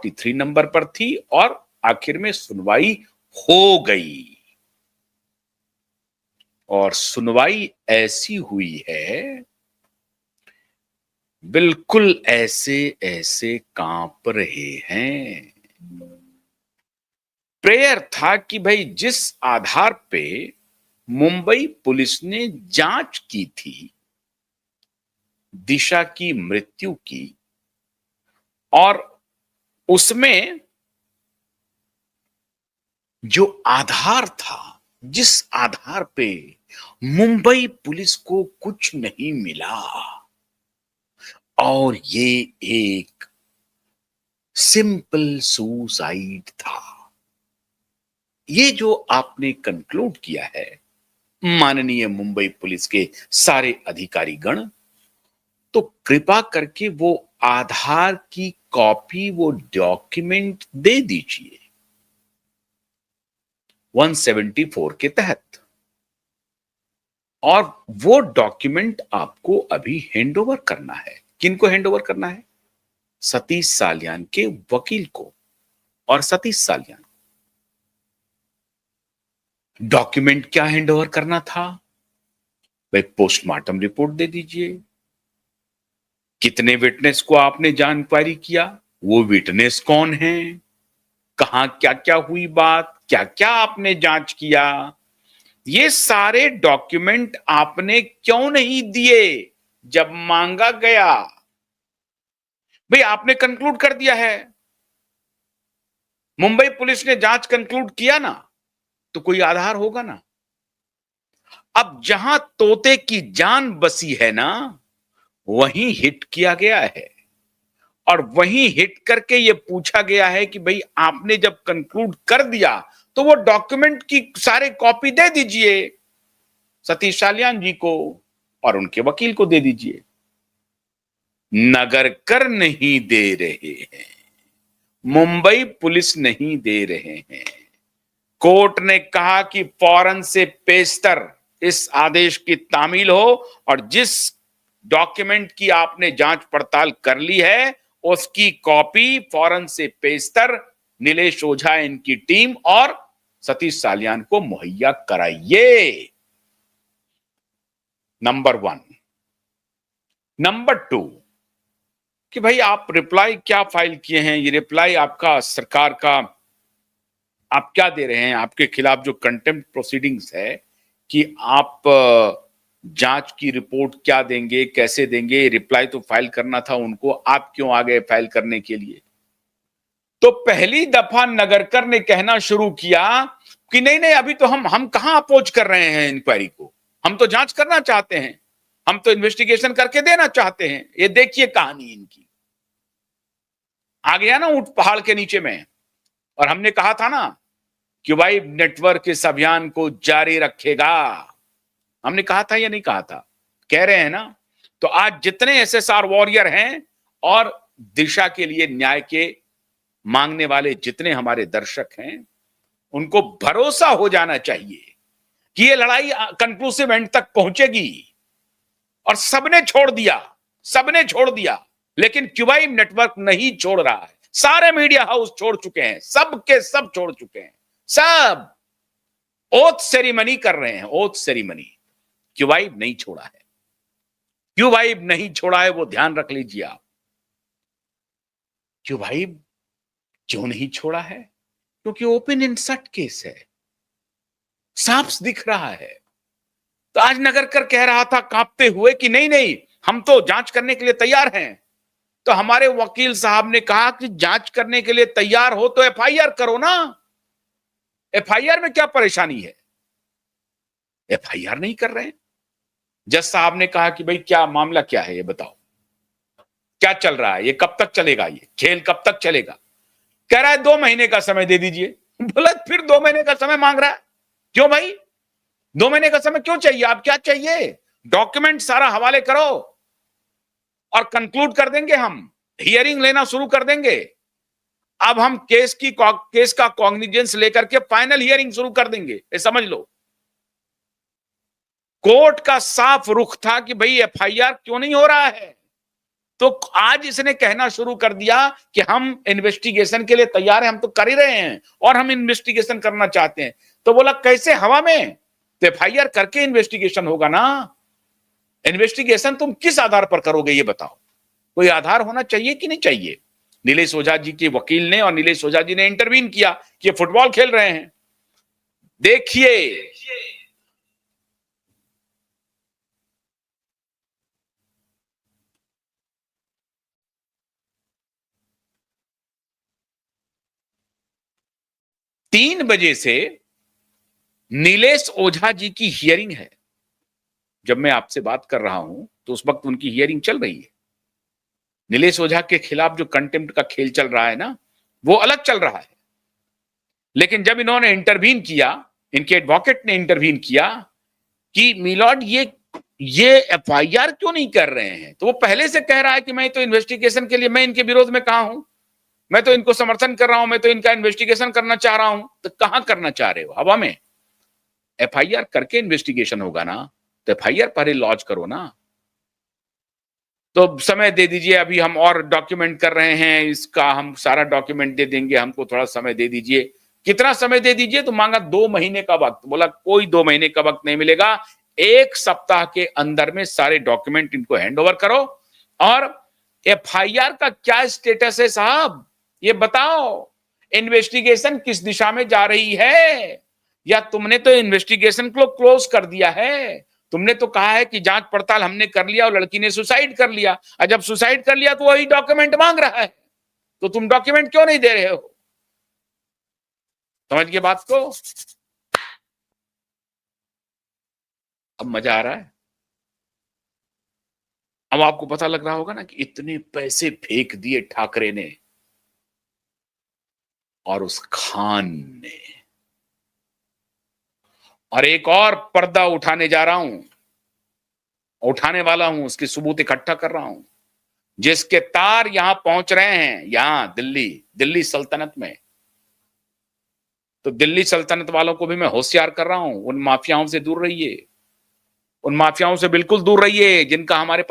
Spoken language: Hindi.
43 नंबर पर थी और आखिर में सुनवाई हो गई। और सुनवाई ऐसी हुई है, बिल्कुल ऐसे ऐसे कांप रहे हैं। प्रेयर था कि भाई जिस आधार पे मुंबई पुलिस ने जांच की थी दिशा की मृत्यु की, और उसमें जो आधार था, जिस आधार पे मुंबई पुलिस को कुछ नहीं मिला, और ये एक सिंपल सुसाइड था, ये जो आपने कंक्लूड किया है माननीय मुंबई पुलिस के सारे अधिकारीगण, तो कृपा करके वो आधार की कॉपी, वो डॉक्यूमेंट दे दीजिए 174 के तहत। और वो डॉक्यूमेंट आपको अभी हैंडओवर करना है। किनको हैंडओवर करना है? सतीश साल्यान के वकील को। और सतीश साल्यान डॉक्यूमेंट क्या हैंडओवर करना था? भाई पोस्टमार्टम रिपोर्ट दे दीजिए। कितने विटनेस को आपने जानकारी किया, वो विटनेस कौन है, कहां क्या क्या हुई बात, क्या क्या आपने जांच किया, ये सारे डॉक्यूमेंट आपने क्यों नहीं दिए जब मांगा गया? भाई आपने कंक्लूड कर दिया है, मुंबई पुलिस ने जांच कंक्लूड किया ना, तो कोई आधार होगा ना। अब जहां तोते की जान बसी है ना, वहीं हिट किया गया है, और वहीं हिट करके ये पूछा गया है कि भाई आपने जब कंक्लूड कर दिया तो वो डॉक्यूमेंट की सारे कॉपी दे दीजिए सतीश साल्यान जी को और उनके वकील को दे दीजिए। नगर कर नहीं दे रहे हैं, मुंबई पुलिस नहीं दे रहे हैं। कोर्ट ने कहा कि फौरन से पेशतर इस आदेश की तामील हो, और जिस डॉक्यूमेंट की आपने जांच पड़ताल कर ली है उसकी कॉपी फौरन से पेशतर नीलेश ओझा, इनकी टीम और सतीश साल्यान को मुहैया कराइए। नंबर 1। नंबर 2 कि भाई आप रिप्लाई क्या फाइल किए हैं, ये रिप्लाई आपका सरकार का आप क्या दे रहे हैं? आपके खिलाफ जो कंटेम्प्ट प्रोसीडिंग्स है कि आप जांच की रिपोर्ट क्या देंगे, कैसे देंगे, रिप्लाई तो फाइल करना था उनको, आप क्यों आ गए फाइल करने के लिए? तो पहली दफा नगरकर ने कहना शुरू किया कि नहीं नहीं, अभी तो हम कहां अपोज कर रहे हैं इंक्वायरी को, हम तो जांच करना चाहते हैं, हम तो इन्वेस्टिगेशन करके देना चाहते हैं। ये देखिए कहानी इनकी आ गया ना ऊंट पहाड़ के नीचे में। और हमने कहा था ना कि भाई नेटवर्क इस अभियान को जारी रखेगा, हमने कहा था या नहीं कहा था? कह रहे हैं ना। तो आज जितने एसएसआर वॉरियर हैं और दिशा के लिए न्याय के मांगने वाले जितने हमारे दर्शक हैं, उनको भरोसा हो जाना चाहिए कि ये लड़ाई कंक्लूसिव एंड तक पहुंचेगी। और सबने छोड़ दिया, सबने छोड़ दिया, लेकिन क्यूबाइम नेटवर्क नहीं छोड़ रहा है। सारे मीडिया हाउस छोड़ चुके हैं, सब के सब छोड़ चुके हैं, सब ओथ सेरेमनी कर रहे हैं, ओथ सेरेमनी। क्यूबाइम नहीं छोड़ा है, क्यूबाइम नहीं छोड़ा है, वो ध्यान रख लीजिए आप। क्यूबाइम क्यों नहीं छोड़ा है? क्योंकि ओपन एंड शट केस है, साफ दिख रहा है। तो आज नगरकर कह रहा था कांपते हुए कि नहीं नहीं, हम तो जांच करने के लिए तैयार हैं। तो हमारे वकील साहब ने कहा कि जांच करने के लिए तैयार हो तो एफआईआर करो ना, एफआईआर में क्या परेशानी है? एफआईआर नहीं कर रहे हैं। जज साहब ने कहा कि भाई क्या मामला क्या है, ये बताओ क्या चल रहा है, ये कब तक चलेगा, ये खेल कब तक चलेगा? कह रहा है 2 महीने का समय दे दीजिए। बोला फिर 2 महीने का समय मांग रहा है, क्यों भाई 2 महीने का समय क्यों चाहिए? आप क्या चाहिए? डॉक्यूमेंट सारा हवाले करो और कंक्लूड कर देंगे, हम हियरिंग लेना शुरू कर देंगे। अब हम केस का कॉग्निजेंस लेकर के फाइनल हियरिंग शुरू कर देंगे, ये समझ लो। कोर्ट का साफ रुख था कि भाई एफआईआर क्यों नहीं हो रहा है, तो आज इसने कहना शुरू कर दिया कि हम इन्वेस्टिगेशन के लिए तैयार हैं, हम तो कर ही रहे हैं और हम इन्वेस्टिगेशन करना चाहते हैं। तो बोला कैसे, हवा में? तो एफआईआर करके इन्वेस्टिगेशन होगा ना। इन्वेस्टिगेशन तुम किस आधार पर करोगे ये बताओ, कोई आधार होना चाहिए कि नहीं चाहिए? नीलेश ओझा जी के वकील ने और नीलेश ओझा जी ने इंटरवीन किया कि ये फुटबॉल खेल रहे हैं। देखिए 3 बजे से नीलेश ओझा जी की हियरिंग है। जब मैं आपसे बात कर रहा हूं तो उस वक्त उनकी हियरिंग चल रही है। नीलेश ओझा के खिलाफ जो कंटेम्प्ट का खेल चल रहा है ना, वो अलग चल रहा है। लेकिन जब इन्होंने इंटरवीन किया, इनके एडवोकेट ने इंटरवीन किया कि मिलॉर्ड ये एफआईआर क्यों नहीं कर रहे हैं, तो वो पहले से कह रहा है कि मैं तो इन्वेस्टिगेशन के लिए, मैं इनके विरोध में कहा हूं, मैं तो इनको समर्थन कर रहा हूं, मैं तो इनका इन्वेस्टिगेशन करना चाह रहा हूं। तो कहां करना चाह रहे हो, हवा में? एफआईआर करके इन्वेस्टिगेशन होगा ना, तो एफआईआर पहले लॉन्च करो ना। तो समय दे दीजिए, अभी हम और डॉक्यूमेंट कर रहे हैं, इसका हम सारा डॉक्यूमेंट दे देंगे, हमको थोड़ा समय दे दीजिए। कितना समय दे दीजिए? तो मांगा 2 महीने का वक्त। बोला कोई 2 महीने का वक्त नहीं मिलेगा, 1 सप्ताह के अंदर में सारे डॉक्यूमेंट इनको हैंड ओवर करो। और एफआईआर का क्या स्टेटस है साहब, ये बताओ। इन्वेस्टिगेशन किस दिशा में जा रही है? या तुमने तो इन्वेस्टिगेशन को क्लोज कर दिया है? तुमने तो कहा है कि जांच पड़ताल हमने कर लिया और लड़की ने सुसाइड कर लिया। और जब सुसाइड कर लिया तो वही डॉक्यूमेंट मांग रहा है, तो तुम डॉक्यूमेंट क्यों नहीं दे रहे हो? समझ गए बात को? अब मजा आ रहा है। अब आपको पता लग रहा होगा ना कि इतने पैसे फेंक दिए ठाकरे ने और उस खान ने। और एक और पर्दा उठाने जा रहा हूं, उठाने वाला हूं, उसके सबूत इकट्ठा कर रहा हूं। जिसके तार यहां पहुंच रहे हैं, यहां दिल्ली सल्तनत में, तो दिल्ली सल्तनत वालों को भी मैं होशियार कर रहा हूं, उन माफियाओं से दूर रहिए, उन माफियाओं से बिल्कुल दूर रहिए जिनका हमारे